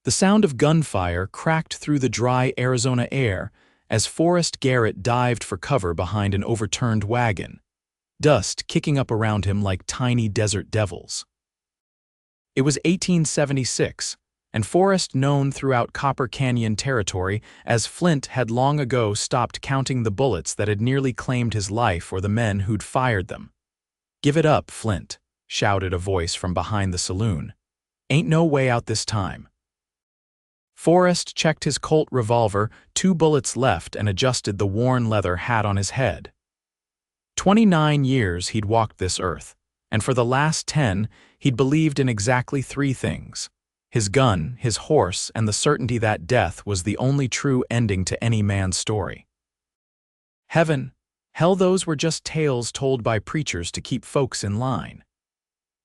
The sound of gunfire cracked through the dry Arizona air as Forrest Garrett dived for cover behind an overturned wagon, dust kicking up around him like tiny desert devils. It was 1876, and Forrest, known throughout Copper Canyon territory as Flint, had long ago stopped counting the bullets that had nearly claimed his life or the men who'd fired them. "Give it up, Flint," shouted a voice from behind the saloon. "Ain't no way out this time." Forrest checked his Colt revolver, 2 bullets left, and adjusted the worn leather hat on his head. 29 years he'd walked this earth, and for the last 10, he'd believed in exactly 3 things: his gun, his horse, and the certainty that death was the only true ending to any man's story. Heaven, hell, those were just tales told by preachers to keep folks in line.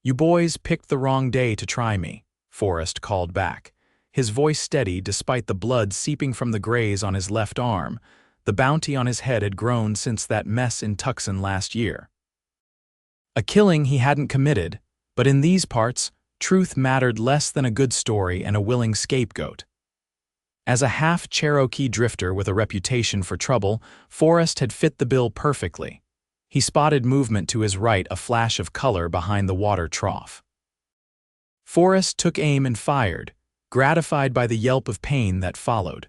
"You boys picked the wrong day to try me," Forrest called back, his voice steady despite the blood seeping from the graze on his left arm. The bounty on his head had grown since that mess in Tucson last year. A killing he hadn't committed, but in these parts, truth mattered less than a good story and a willing scapegoat. As a half-Cherokee drifter with a reputation for trouble, Forrest had fit the bill perfectly. He spotted movement to his right, a flash of color behind the water trough. Forrest took aim and fired, gratified by the yelp of pain that followed.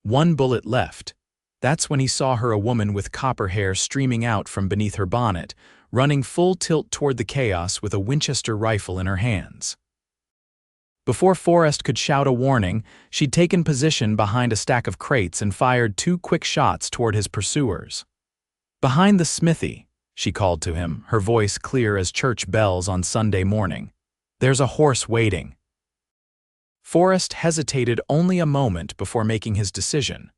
1 bullet left. That's when he saw her, a woman with copper hair streaming out from beneath her bonnet, running full tilt toward the chaos with a Winchester rifle in her hands. Before Forrest could shout a warning, she'd taken position behind a stack of crates and fired 2 quick shots toward his pursuers. "Behind the smithy," she called to him, her voice clear as church bells on Sunday morning. "There's a horse waiting." Forrest hesitated only a moment before making his decision.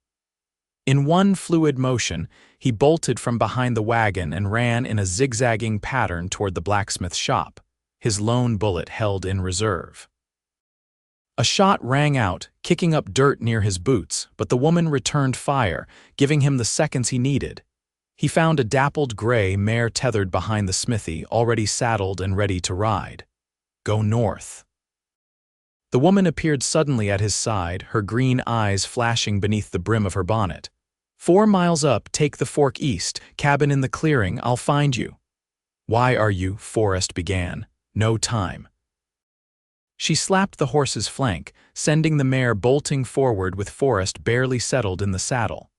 In one fluid motion, he bolted from behind the wagon and ran in a zigzagging pattern toward the blacksmith shop, his lone bullet held in reserve. A shot rang out, kicking up dirt near his boots, but the woman returned fire, giving him the seconds he needed. He found a dappled gray mare tethered behind the smithy, already saddled and ready to ride. "Go north." The woman appeared suddenly at his side, her green eyes flashing beneath the brim of her bonnet. "4 miles up, take the fork east, cabin in the clearing, I'll find you." "Why are you?" Forrest began. "No time." She slapped the horse's flank, sending the mare bolting forward with Forrest barely settled in the saddle.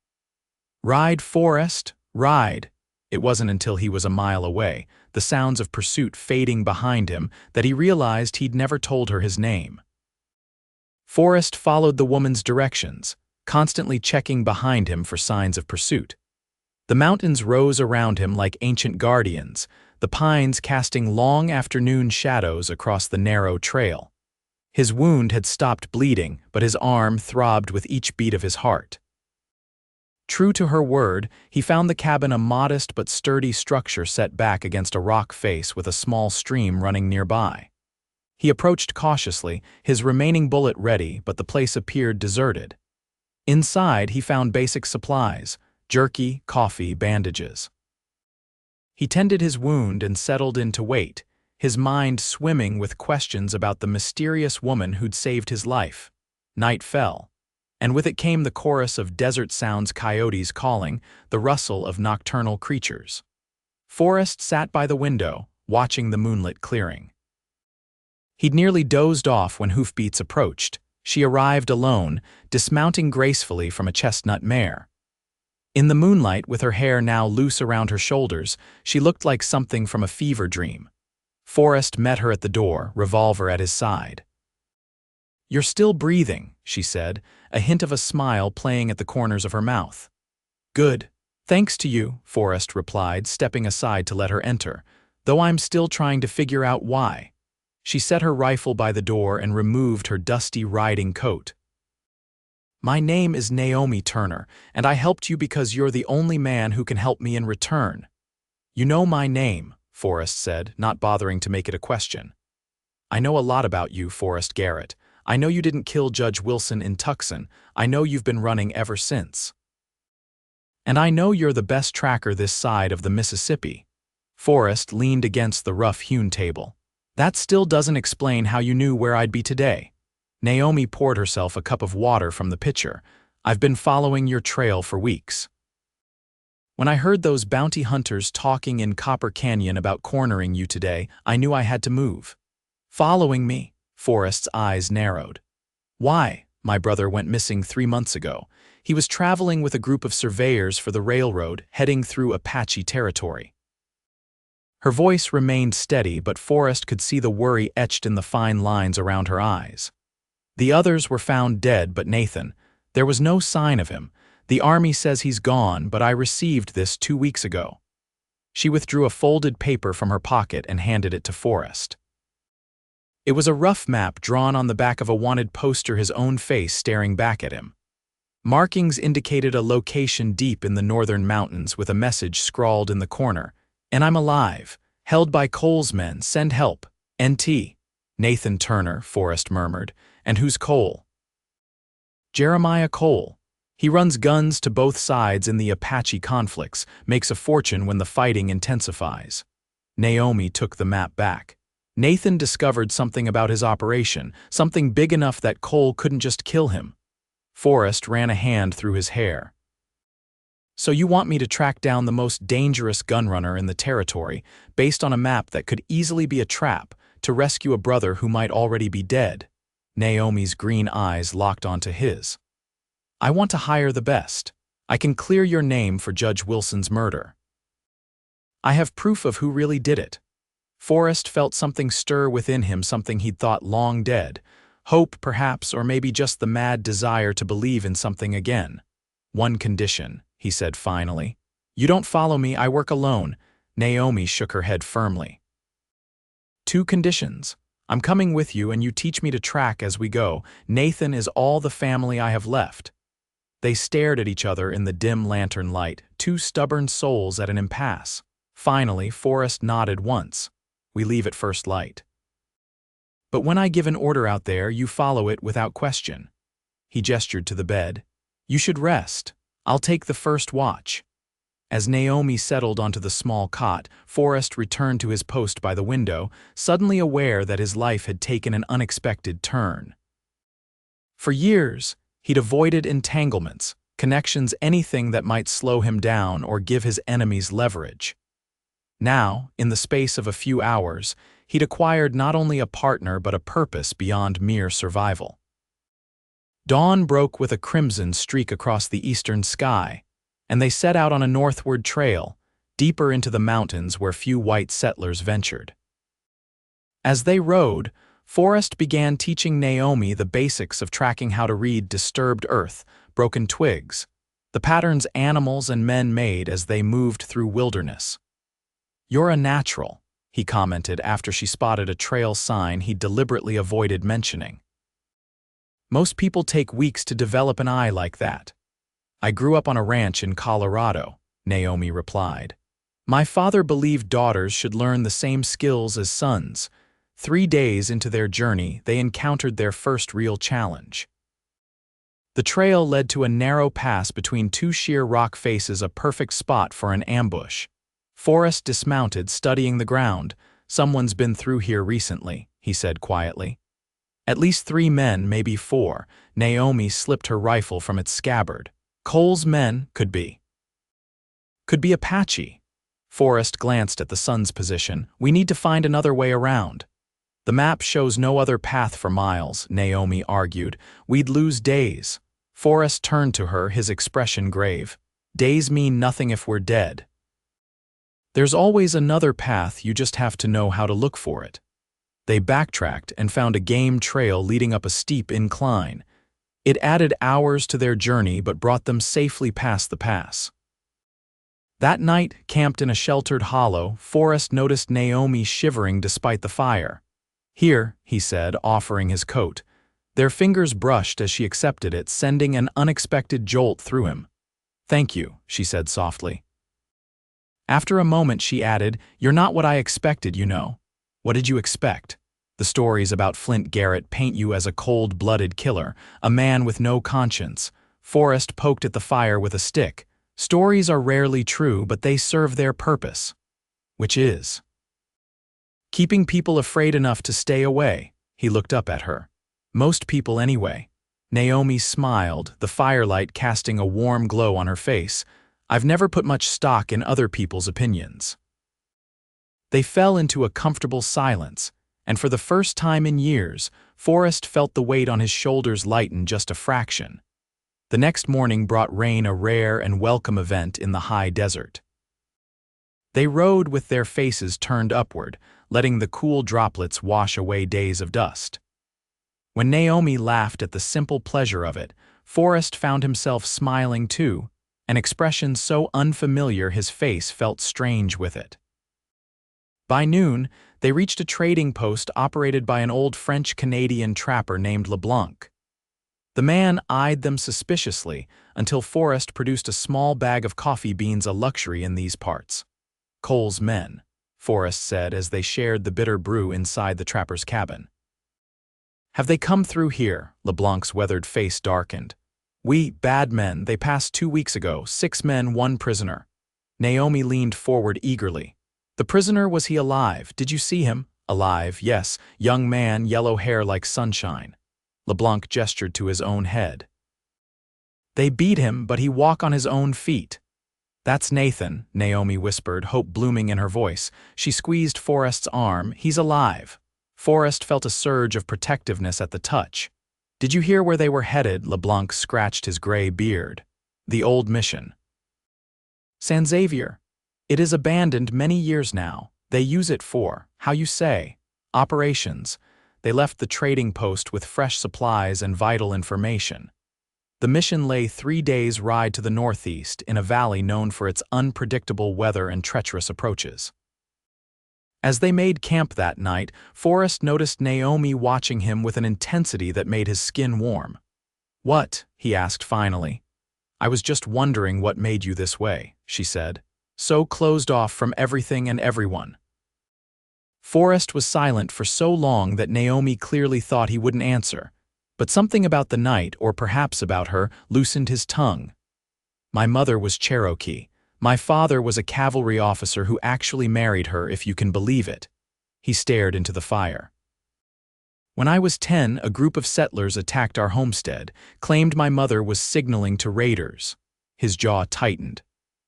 "Ride, Forrest, ride." It wasn't until he was a mile away, the sounds of pursuit fading behind him, that he realized he'd never told her his name. Forrest followed the woman's directions, constantly checking behind him for signs of pursuit. The mountains rose around him like ancient guardians, the pines casting long afternoon shadows across the narrow trail. His wound had stopped bleeding, but his arm throbbed with each beat of his heart. True to her word, he found the cabin a modest but sturdy structure set back against a rock face with a small stream running nearby. He approached cautiously, his remaining bullet ready, but the place appeared deserted. Inside, he found basic supplies: jerky, coffee, bandages. He tended his wound and settled in to wait, his mind swimming with questions about the mysterious woman who'd saved his life. Night fell, and with it came the chorus of desert sounds, coyotes calling, the rustle of nocturnal creatures. Forrest sat by the window, watching the moonlit clearing. He'd nearly dozed off when hoofbeats approached. She arrived alone, dismounting gracefully from a chestnut mare. In the moonlight, with her hair now loose around her shoulders, she looked like something from a fever dream. Forrest met her at the door, revolver at his side. "You're still breathing," she said, a hint of a smile playing at the corners of her mouth. "Good. Thanks to you," Forrest replied, stepping aside to let her enter, "though I'm still trying to figure out why." She set her rifle by the door and removed her dusty riding coat. "My name is Naomi Turner, and I helped you because you're the only man who can help me in return." "You know my name," Forrest said, not bothering to make it a question. "I know a lot about you, Forrest Garrett. I know you didn't kill Judge Wilson in Tucson. I know you've been running ever since. And I know you're the best tracker this side of the Mississippi." Forrest leaned against the rough-hewn table. "That still doesn't explain how you knew where I'd be today." Naomi poured herself a cup of water from the pitcher. I've been following your trail for weeks. When I heard those bounty hunters talking in Copper Canyon about cornering you today, I knew I had to move. Following me? Forrest's eyes narrowed. Why? My brother went missing 3 months ago. He was traveling with a group of surveyors for the railroad, heading through Apache territory. Her voice remained steady, but Forrest could see the worry etched in the fine lines around her eyes. The others were found dead, but Nathan, there was no sign of him. The army says he's gone, but I received this 2 weeks ago. She withdrew a folded paper from her pocket and handed it to Forrest. It was a rough map drawn on the back of a wanted poster, his own face staring back at him. Markings indicated a location deep in the northern mountains with a message scrawled in the corner. And I'm alive. Held by Cole's men. Send help. N.T. Nathan Turner, Forrest murmured. And who's Cole? Jeremiah Cole. He runs guns to both sides in the Apache conflicts, makes a fortune when the fighting intensifies. Naomi took the map back. Nathan discovered something about his operation, something big enough that Cole couldn't just kill him. Forrest ran a hand through his hair. So you want me to track down the most dangerous gunrunner in the territory, based on a map that could easily be a trap, to rescue a brother who might already be dead? Naomi's green eyes locked onto his. I want to hire the best. I can clear your name for Judge Wilson's murder. I have proof of who really did it. Forrest felt something stir within him, something he'd thought long dead. Hope, perhaps, or maybe just the mad desire to believe in something again. One condition, he said finally. You don't follow me, I work alone. Naomi shook her head firmly. 2 conditions. I'm coming with you and you teach me to track as we go. Nathan is all the family I have left. They stared at each other in the dim lantern light, 2 stubborn souls at an impasse. Finally, Forrest nodded once. We leave at first light. But when I give an order out there, you follow it without question. He gestured to the bed. You should rest. I'll take the first watch. As Naomi settled onto the small cot, Forrest returned to his post by the window, suddenly aware that his life had taken an unexpected turn. For years, he'd avoided entanglements, connections, anything that might slow him down or give his enemies leverage. Now, in the space of a few hours, he'd acquired not only a partner but a purpose beyond mere survival. Dawn broke with a crimson streak across the eastern sky, and they set out on a northward trail, deeper into the mountains where few white settlers ventured. As they rode, Forrest began teaching Naomi the basics of tracking, how to read disturbed earth, broken twigs, the patterns animals and men made as they moved through wilderness. You're a natural, he commented after she spotted a trail sign he deliberately avoided mentioning. Most people take weeks to develop an eye like that. I grew up on a ranch in Colorado, Naomi replied. My father believed daughters should learn the same skills as sons. 3 days into their journey, they encountered their first real challenge. The trail led to a narrow pass between 2 sheer rock faces, a perfect spot for an ambush. Forrest dismounted, studying the ground. Someone's been through here recently, he said quietly. At least 3 men, maybe 4. Naomi slipped her rifle from its scabbard. Cole's men could be Apache. Forrest glanced at the sun's position. We need to find another way around. The map shows no other path for miles, Naomi argued. We'd lose days. Forrest turned to her, his expression grave. Days mean nothing if we're dead. There's always another path, you just have to know how to look for it. They backtracked and found a game trail leading up a steep incline. It added hours to their journey but brought them safely past the pass. That night, camped in a sheltered hollow, Forrest noticed Naomi shivering despite the fire. Here, he said, offering his coat. Their fingers brushed as she accepted it, sending an unexpected jolt through him. Thank you, she said softly. After a moment, she added, You're not what I expected, you know. What did you expect? The stories about Flint Garrett paint you as a cold-blooded killer, a man with no conscience. Forrest poked at the fire with a stick. Stories are rarely true, but they serve their purpose. Which is keeping people afraid enough to stay away. He looked up at her. Most people anyway. Naomi smiled, the firelight casting a warm glow on her face. I've never put much stock in other people's opinions. They fell into a comfortable silence, and for the first time in years, Forrest felt the weight on his shoulders lighten just a fraction. The next morning brought rain, a rare and welcome event in the high desert. They rode with their faces turned upward, letting the cool droplets wash away days of dust. When Naomi laughed at the simple pleasure of it, Forrest found himself smiling too, an expression so unfamiliar his face felt strange with it. By noon, they reached a trading post operated by an old French-Canadian trapper named LeBlanc. The man eyed them suspiciously until Forrest produced a small bag of coffee beans, a luxury in these parts. "Cole's men," Forrest said as they shared the bitter brew inside the trapper's cabin. "Have they come through here?" LeBlanc's weathered face darkened. "We, bad men, they passed 2 weeks ago, 6 men, 1 prisoner." Naomi leaned forward eagerly. "The prisoner, was he alive? Did you see him?" "Alive, yes. Young man, yellow hair like sunshine." LeBlanc gestured to his own head. "They beat him, but he walk on his own feet." "That's Nathan," Naomi whispered, hope blooming in her voice. She squeezed Forrest's arm. "He's alive." Forrest felt a surge of protectiveness at the touch. "Did you hear where they were headed?" LeBlanc scratched his gray beard. "The old mission." "San Xavier. It is abandoned many years now. They use it for, how you say, operations." They left the trading post with fresh supplies and vital information. The mission lay 3 days' ride to the northeast in a valley known for its unpredictable weather and treacherous approaches. As they made camp that night, Forrest noticed Naomi watching him with an intensity that made his skin warm. "What?" he asked finally. "I was just wondering what made you this way," she said. "So closed off from everything and everyone." Forrest was silent for so long that Naomi clearly thought he wouldn't answer, but something about the night, or perhaps about her, loosened his tongue. "My mother was Cherokee. My father was a cavalry officer who actually married her, if you can believe it." He stared into the fire. "When I was 10, a group of settlers attacked our homestead, claimed my mother was signaling to raiders." His jaw tightened.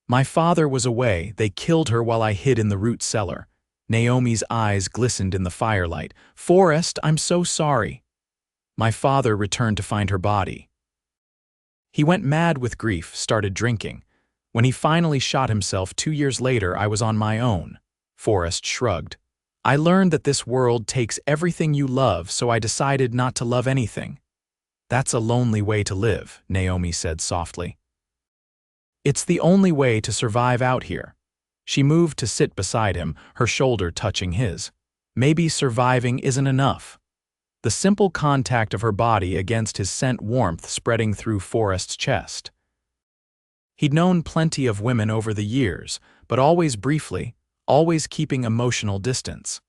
"My father was away. They killed her while I hid in the root cellar." Naomi's eyes glistened in the firelight. "Forrest, I'm so sorry." "My father returned to find her body. He went mad with grief, started drinking. When he finally shot himself 2 years later, I was on my own." Forrest shrugged. "I learned that this world takes everything you love, so I decided not to love anything." "That's a lonely way to live," Naomi said softly. "It's the only way to survive out here." She moved to sit beside him, her shoulder touching his. "Maybe surviving isn't enough." The simple contact of her body against his sent warmth spreading through Forrest's chest. He'd known plenty of women over the years, but always briefly, always keeping emotional distance.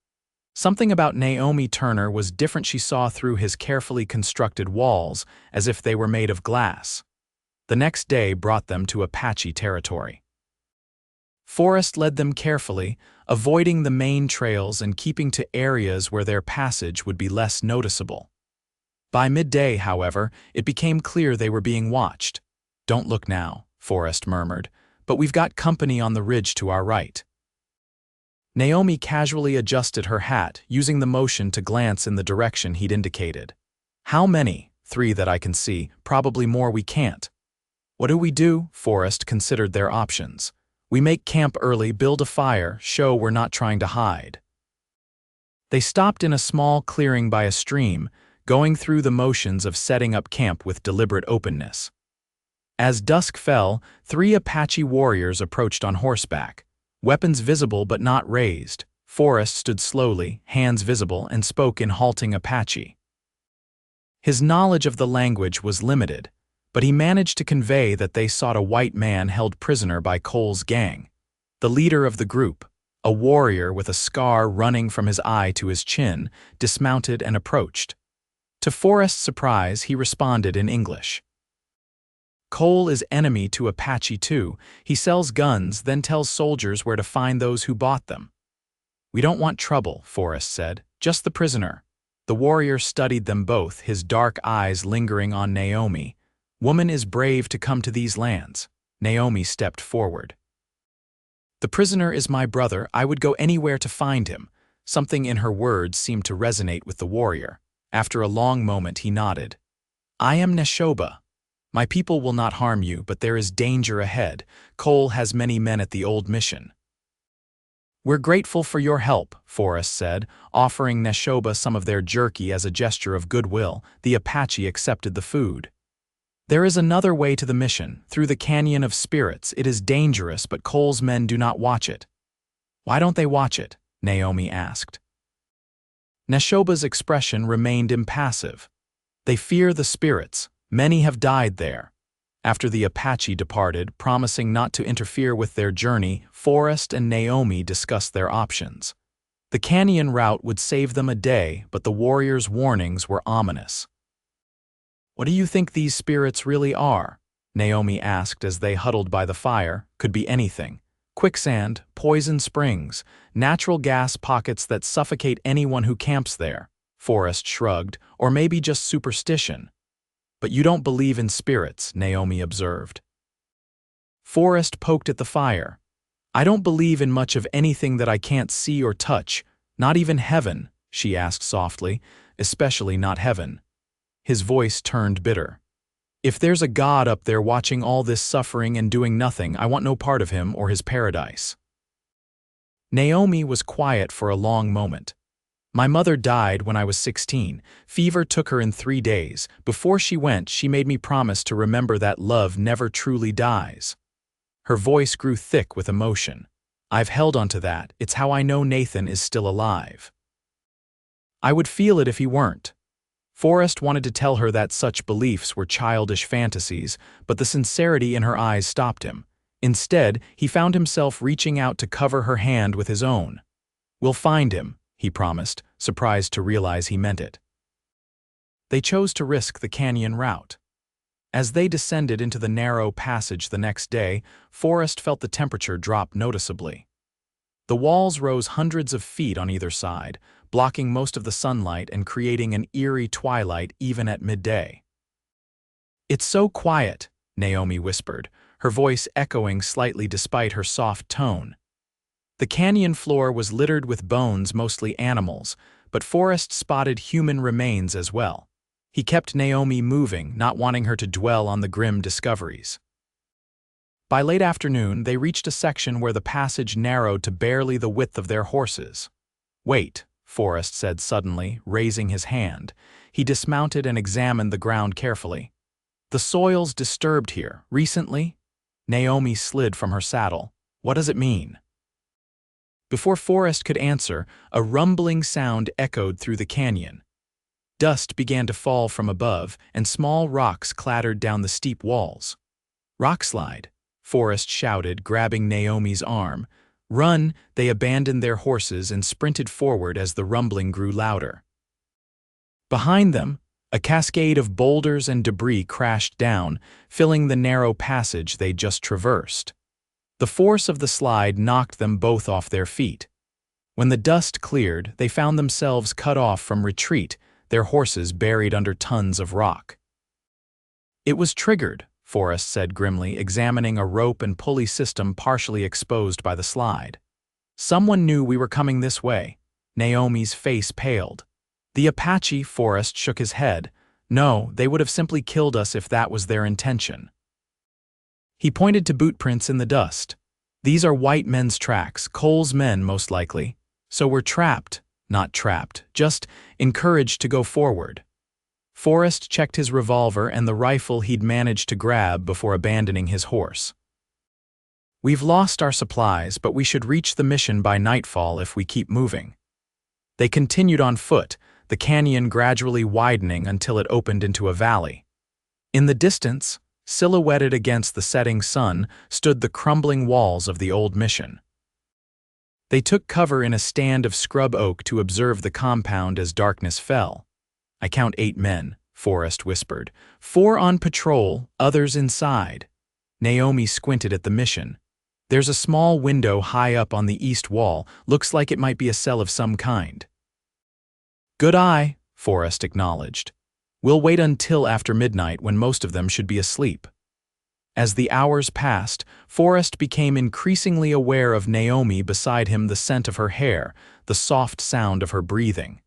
Something about Naomi Turner was different. She saw through his carefully constructed walls as if they were made of glass. The next day brought them to Apache territory. Forrest led them carefully, avoiding the main trails and keeping to areas where their passage would be less noticeable. By midday, however, it became clear they were being watched. "Don't look now," Forrest murmured, "but we've got company on the ridge to our right." Naomi casually adjusted her hat, using the motion to glance in the direction he'd indicated. "How many?" "3 that I can see, probably more we can't." "What do we do?" Forrest considered their options. "We make camp early, build a fire, show we're not trying to hide." They stopped in a small clearing by a stream, going through the motions of setting up camp with deliberate openness. As dusk fell, 3 Apache warriors approached on horseback, weapons visible but not raised. Forrest stood slowly, hands visible, and spoke in halting Apache. His knowledge of the language was limited, but he managed to convey that they sought a white man held prisoner by Cole's gang. The leader of the group, a warrior with a scar running from his eye to his chin, dismounted and approached. To Forrest's surprise, he responded in English. "Cole is enemy to Apache too. He sells guns, then tells soldiers where to find those who bought them." "We don't want trouble," Forrest said. "Just the prisoner." The warrior studied them both, his dark eyes lingering on Naomi. "Woman is brave to come to these lands." Naomi stepped forward. "The prisoner is my brother. I would go anywhere to find him." Something in her words seemed to resonate with the warrior. After a long moment, he nodded. "I am Neshoba. My people will not harm you, but there is danger ahead. Cole has many men at the old mission." "We're grateful for your help," Forrest said, offering Neshoba some of their jerky as a gesture of goodwill. The Apache accepted the food. "There is another way to the mission, through the Canyon of Spirits. It is dangerous, but Cole's men do not watch it." "Why don't they watch it?" Naomi asked. Neshoba's expression remained impassive. "They fear the spirits. Many have died there." After the Apache departed, promising not to interfere with their journey, Forrest and Naomi discussed their options. The canyon route would save them a day, but the warriors' warnings were ominous. "What do you think these spirits really are?" Naomi asked as they huddled by the fire. "Could be anything. Quicksand, poison springs, natural gas pockets that suffocate anyone who camps there." Forrest shrugged. "Or maybe just superstition." "But you don't believe in spirits," Naomi observed. Forrest poked at the fire. "I don't believe in much of anything that I can't see or touch, not even heaven," she asked softly, "especially not heaven." His voice turned bitter. "If there's a God up there watching all this suffering and doing nothing, I want no part of him or his paradise." Naomi was quiet for a long moment. "My mother died when I was 16. Fever took her in 3 days. Before she went, she made me promise to remember that love never truly dies." Her voice grew thick with emotion. "I've held onto that. It's how I know Nathan is still alive." "I would feel it if he weren't." Forrest wanted to tell her that such beliefs were childish fantasies, but the sincerity in her eyes stopped him. Instead, he found himself reaching out to cover her hand with his own. "We'll find him," he promised, surprised to realize he meant it. They chose to risk the canyon route. As they descended into the narrow passage the next day, Forrest felt the temperature drop noticeably. The walls rose hundreds of feet on either side, blocking most of the sunlight and creating an eerie twilight even at midday. "It's so quiet," Naomi whispered, her voice echoing slightly despite her soft tone. The canyon floor was littered with bones, mostly animals, but Forrest spotted human remains as well. He kept Naomi moving, not wanting her to dwell on the grim discoveries. By late afternoon, they reached a section where the passage narrowed to barely the width of their horses. "Wait," Forrest said suddenly, raising his hand. He dismounted and examined the ground carefully. "The soil's disturbed here. Recently?" Naomi slid from her saddle. "What does it mean?" Before Forrest could answer, a rumbling sound echoed through the canyon. Dust began to fall from above, and small rocks clattered down the steep walls. "Rockslide," Forrest shouted, grabbing Naomi's arm. "Run!" They abandoned their horses and sprinted forward as the rumbling grew louder. Behind them, a cascade of boulders and debris crashed down, filling the narrow passage they'd just traversed. The force of the slide knocked them both off their feet. When the dust cleared, they found themselves cut off from retreat, their horses buried under tons of rock. "It was triggered," Forrest said grimly, examining a rope and pulley system partially exposed by the slide. "Someone knew we were coming this way." Naomi's face paled. "The Apache," Forrest shook his head. "No, they would have simply killed us if that was their intention." He pointed to boot prints in the dust. "These are white men's tracks, Cole's men most likely. So we're trapped, not trapped, just encouraged to go forward." Forrest checked his revolver and the rifle he'd managed to grab before abandoning his horse. "We've lost our supplies, but we should reach the mission by nightfall if we keep moving." They continued on foot, the canyon gradually widening until it opened into a valley. In the distance, silhouetted against the setting sun, stood the crumbling walls of the old mission. They took cover in a stand of scrub oak to observe the compound as darkness fell. "I count 8 men," Forrest whispered. 4 on patrol, others inside." Naomi squinted at the mission. "There's a small window high up on the east wall. Looks like it might be a cell of some kind." "Good eye," Forrest acknowledged. "We'll wait until after midnight when most of them should be asleep." As the hours passed, Forrest became increasingly aware of Naomi beside him, the scent of her hair, the soft sound of her breathing.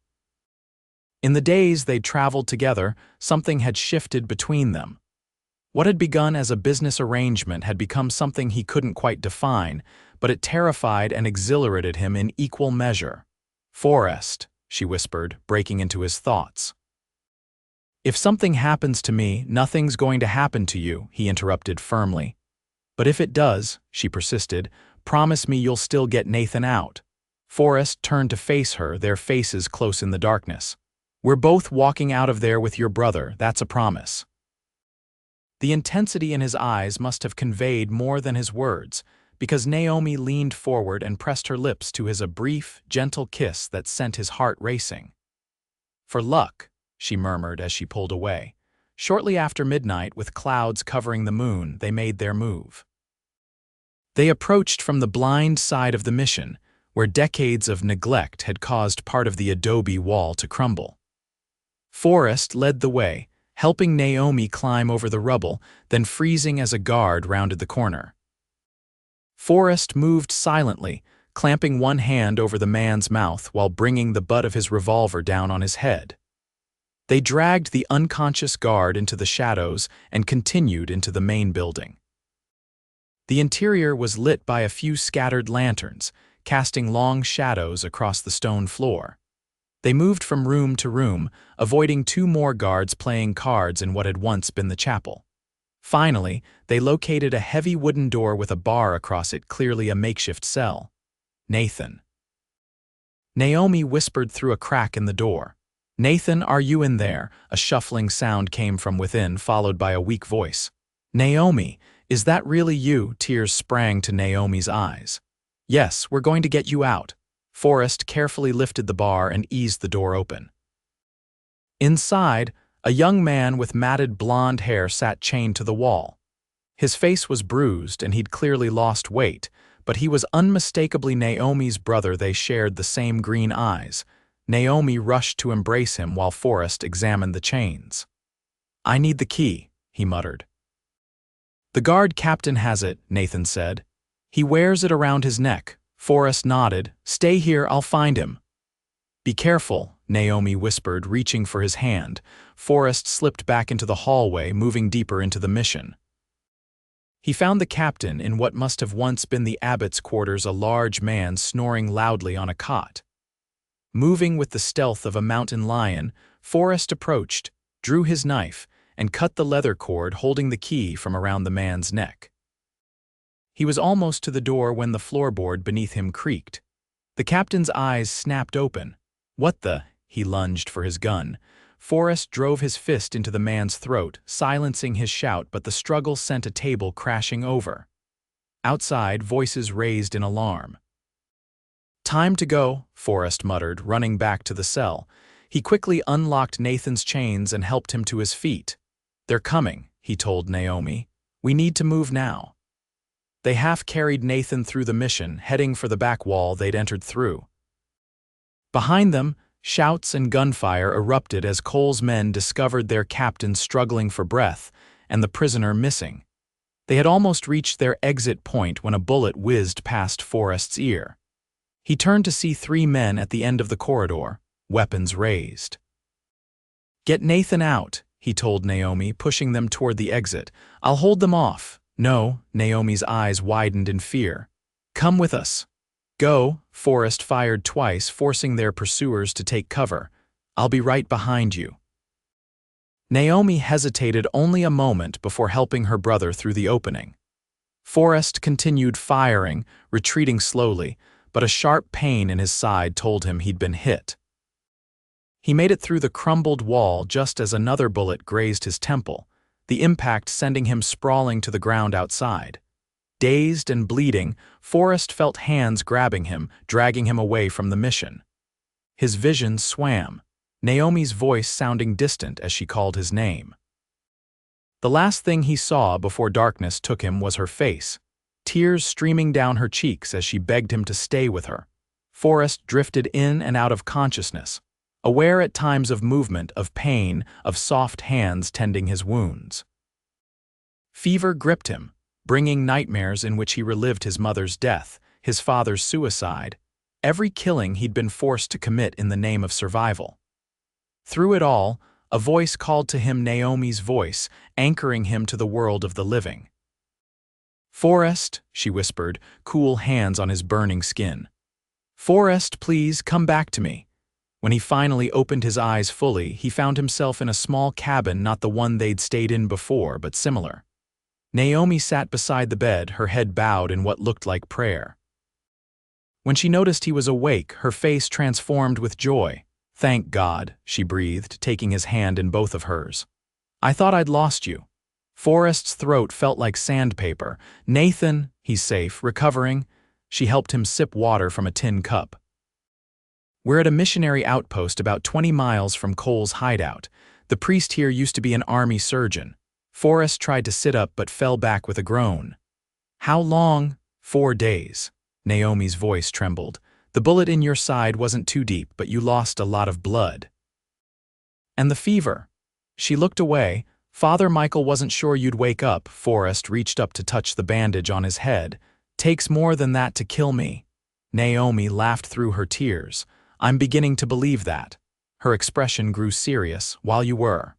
In the days they'd traveled together, something had shifted between them. What had begun as a business arrangement had become something he couldn't quite define, but it terrified and exhilarated him in equal measure. "Forrest," she whispered, breaking into his thoughts. "If something happens to me, nothing's going to happen to you," he interrupted firmly. "But if it does," she persisted, "promise me you'll still get Nathan out." Forrest turned to face her, their faces close in the darkness. "We're both walking out of there with your brother, that's a promise." The intensity in his eyes must have conveyed more than his words, because Naomi leaned forward and pressed her lips to his a brief, gentle kiss that sent his heart racing. "For luck," she murmured as she pulled away. Shortly after midnight, with clouds covering the moon, they made their move. They approached from the blind side of the mission, where decades of neglect had caused part of the adobe wall to crumble. Forrest led the way, helping Naomi climb over the rubble, then freezing as a guard rounded the corner. Forrest moved silently, clamping one hand over the man's mouth while bringing the butt of his revolver down on his head. They dragged the unconscious guard into the shadows and continued into the main building. The interior was lit by a few scattered lanterns, casting long shadows across the stone floor. They moved from room to room, avoiding two more guards playing cards in what had once been the chapel. Finally, they located a heavy wooden door with a bar across it, clearly a makeshift cell. "Nathan." Naomi whispered through a crack in the door. "Nathan, are you in there?" A shuffling sound came from within, followed by a weak voice. "Naomi, is that really you?" Tears sprang to Naomi's eyes. "Yes, we're going to get you out." Forrest carefully lifted the bar and eased the door open. Inside, a young man with matted blonde hair sat chained to the wall. His face was bruised and he'd clearly lost weight, but he was unmistakably Naomi's brother. They shared the same green eyes. Naomi rushed to embrace him while Forrest examined the chains. "I need the key," he muttered. "The guard captain has it," Nathan said. "He wears it around his neck." Forrest nodded. "Stay here, I'll find him." "Be careful," Naomi whispered, reaching for his hand. Forrest slipped back into the hallway, moving deeper into the mission. He found the captain in what must have once been the abbot's quarters, a large man snoring loudly on a cot. Moving with the stealth of a mountain lion, Forrest approached, drew his knife, and cut the leather cord holding the key from around the man's neck. He was almost to the door when the floorboard beneath him creaked. The captain's eyes snapped open. "What the?" He lunged for his gun. Forrest drove his fist into the man's throat, silencing his shout, but the struggle sent a table crashing over. Outside, voices raised in alarm. "Time to go," Forrest muttered, running back to the cell. He quickly unlocked Nathan's chains and helped him to his feet. "They're coming," he told Naomi. "We need to move now." They half-carried Nathan through the mission, heading for the back wall they'd entered through. Behind them, shouts and gunfire erupted as Cole's men discovered their captain struggling for breath and the prisoner missing. They had almost reached their exit point when a bullet whizzed past Forrest's ear. He turned to see three men at the end of the corridor, weapons raised. "Get Nathan out," he told Naomi, pushing them toward the exit. "I'll hold them off." "No," Naomi's eyes widened in fear. "Come with us." "Go," Forrest fired twice, forcing their pursuers to take cover. "I'll be right behind you." Naomi hesitated only a moment before helping her brother through the opening. Forrest continued firing, retreating slowly, but a sharp pain in his side told him he'd been hit. He made it through the crumbled wall just as another bullet grazed his temple, the impact sending him sprawling to the ground outside. Dazed and bleeding, Forrest felt hands grabbing him, dragging him away from the mission. His vision swam, Naomi's voice sounding distant as she called his name. The last thing he saw before darkness took him was her face, tears streaming down her cheeks as she begged him to stay with her. Forrest drifted in and out of consciousness, aware at times of movement, of pain, of soft hands tending his wounds. Fever gripped him, bringing nightmares in which he relived his mother's death, his father's suicide, every killing he'd been forced to commit in the name of survival. Through it all, a voice called to him, Naomi's voice, anchoring him to the world of the living. "Forrest," she whispered, cool hands on his burning skin. "Forrest, please, come back to me." When he finally opened his eyes fully, he found himself in a small cabin, not the one they'd stayed in before, but similar. Naomi sat beside the bed, her head bowed in what looked like prayer. When she noticed he was awake, her face transformed with joy. "Thank God," she breathed, taking his hand in both of hers. "I thought I'd lost you." Forrest's throat felt like sandpaper. "Nathan, he's safe, recovering." She helped him sip water from a tin cup. "We're at a missionary outpost about 20 miles from Cole's hideout. The priest here used to be an army surgeon." Forrest tried to sit up but fell back with a groan. "How long?" "4 days." Naomi's voice trembled. "The bullet in your side wasn't too deep, but you lost a lot of blood." "And the fever?" She looked away. "Father Michael wasn't sure you'd wake up." Forrest reached up to touch the bandage on his head. "Takes more than that to kill me." Naomi laughed through her tears. "I'm beginning to believe that." Her expression grew serious. While you were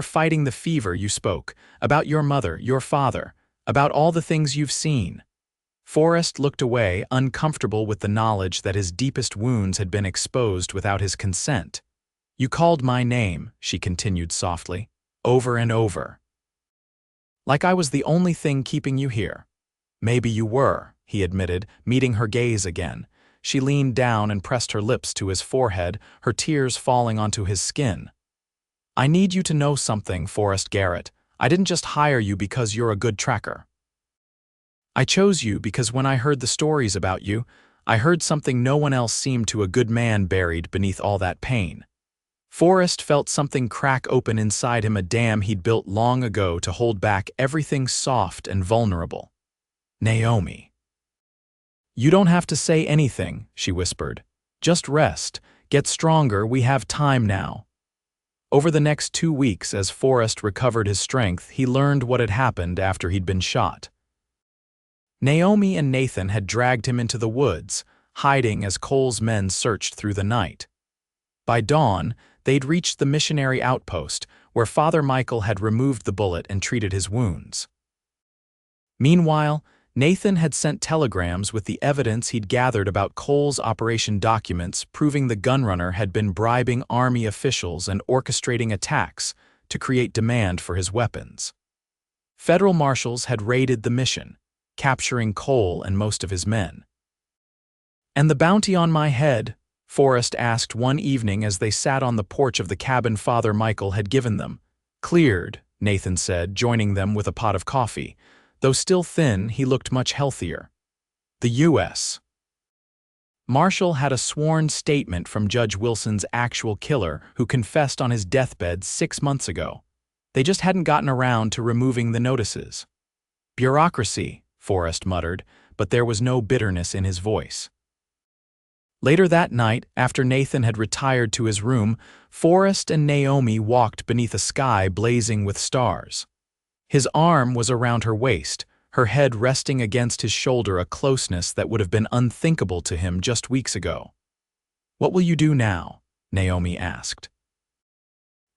fighting the fever, you spoke about your mother, your father, about all the things you've seen." Forrest looked away, uncomfortable with the knowledge that his deepest wounds had been exposed without his consent. "You called my name," she continued softly, "over and over. Like I was the only thing keeping you here." "Maybe you were," he admitted, meeting her gaze again. She leaned down and pressed her lips to his forehead, her tears falling onto his skin. "I need you to know something, Forrest Garrett. I didn't just hire you because you're a good tracker. I chose you because when I heard the stories about you, I heard something no one else seemed to, a good man buried beneath all that pain." Forrest felt something crack open inside him, a dam he'd built long ago to hold back everything soft and vulnerable. "Naomi. You don't have to say anything," she whispered. "Just rest, get stronger, we have time now." Over the next 2 weeks, as Forrest recovered his strength, he learned what had happened after he'd been shot. Naomi and Nathan had dragged him into the woods, hiding as Cole's men searched through the night. By dawn, they'd reached the missionary outpost, where Father Michael had removed the bullet and treated his wounds. Meanwhile, Nathan had sent telegrams with the evidence he'd gathered about Cole's operation, documents proving the gunrunner had been bribing army officials and orchestrating attacks to create demand for his weapons. Federal marshals had raided the mission, capturing Cole and most of his men. "And the bounty on my head?" Forrest asked one evening as they sat on the porch of the cabin Father Michael had given them. "Cleared," Nathan said, joining them with a pot of coffee. Though still thin, he looked much healthier. "The U.S. Marshal had a sworn statement from Judge Wilson's actual killer, who confessed on his deathbed 6 months ago. They just hadn't gotten around to removing the notices." "Bureaucracy," Forrest muttered, but there was no bitterness in his voice. Later that night, after Nathan had retired to his room, Forrest and Naomi walked beneath a sky blazing with stars. His arm was around her waist, her head resting against his shoulder, a closeness that would have been unthinkable to him just weeks ago. "What will you do now?" Naomi asked.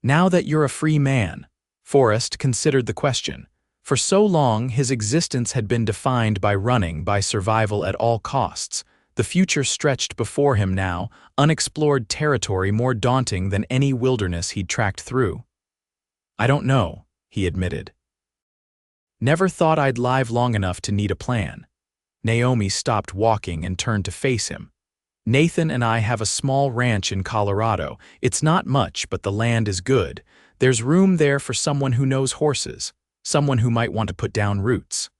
"Now that you're a free man?" Forrest considered the question. For so long, his existence had been defined by running, by survival at all costs. The future stretched before him now, unexplored territory more daunting than any wilderness he'd tracked through. "I don't know," he admitted. "Never thought I'd live long enough to need a plan." Naomi stopped walking and turned to face him. "Nathan and I have a small ranch in Colorado. It's not much, but the land is good. There's room there for someone who knows horses, someone who might want to put down roots."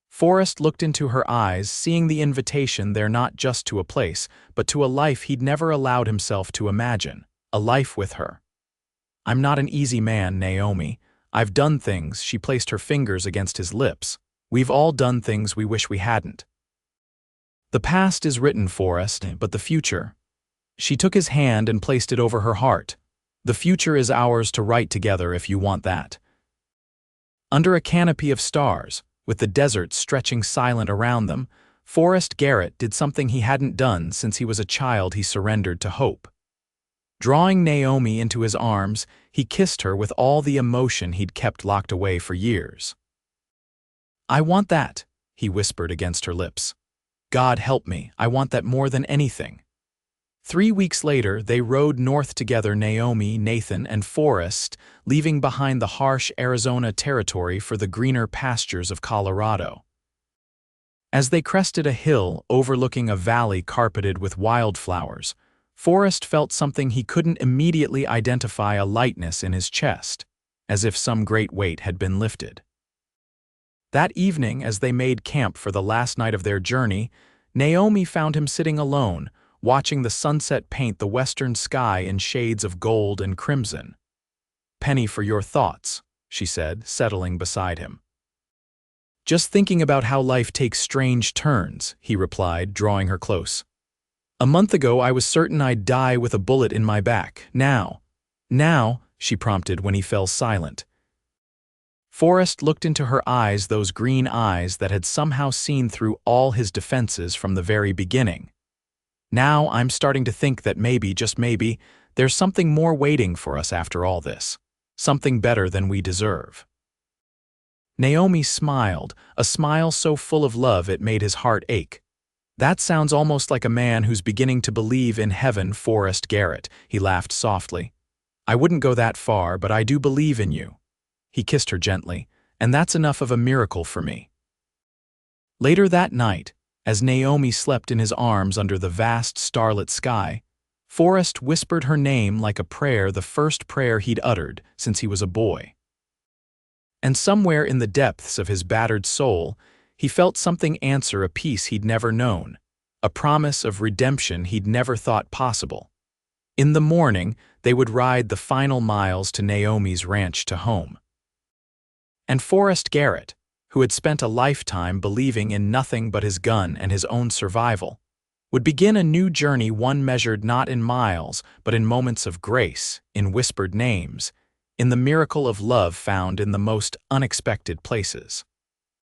Forrest looked into her eyes, seeing the invitation there not just to a place, but to a life he'd never allowed himself to imagine, a life with her. "I'm not an easy man, Naomi. I've done things," she placed her fingers against his lips. "We've all done things we wish we hadn't. The past is written, Forrest, but the future, She took his hand and placed it over her heart. "The future is ours to write together if you want that." Under a canopy of stars, with the desert stretching silent around them, Forrest Garrett did something he hadn't done since he was a child. He surrendered to hope. Drawing Naomi into his arms, he kissed her with all the emotion he'd kept locked away for years. "I want that," he whispered against her lips. "God help me, I want that more than anything." 3 weeks later, they rode north together, Naomi, Nathan, and Forrest, leaving behind the harsh Arizona territory for the greener pastures of Colorado. As they crested a hill overlooking a valley carpeted with wildflowers, Forrest felt something he couldn't immediately identify, a lightness in his chest, as if some great weight had been lifted. That evening, as they made camp for the last night of their journey, Naomi found him sitting alone, watching the sunset paint the western sky in shades of gold and crimson. "Penny for your thoughts," she said, settling beside him. "Just thinking about how life takes strange turns," he replied, drawing her close. "A month ago I was certain I'd die with a bullet in my back. Now, she prompted when he fell silent. Forrest looked into her eyes, those green eyes that had somehow seen through all his defenses from the very beginning. "Now I'm starting to think that maybe, just maybe, there's something more waiting for us after all this. Something better than we deserve." Naomi smiled, a smile so full of love it made his heart ache. "That sounds almost like a man who's beginning to believe in heaven, Forrest Garrett," he laughed softly. "I wouldn't go that far, but I do believe in you." He kissed her gently, "And that's enough of a miracle for me." Later that night, as Naomi slept in his arms under the vast starlit sky, Forrest whispered her name like a prayer, the first prayer he'd uttered since he was a boy. And somewhere in the depths of his battered soul, he felt something answer, a peace he'd never known, a promise of redemption he'd never thought possible. In the morning, they would ride the final miles to Naomi's ranch to home. And Forrest Garrett, who had spent a lifetime believing in nothing but his gun and his own survival, would begin a new journey, one measured not in miles, but in moments of grace, in whispered names, in the miracle of love found in the most unexpected places.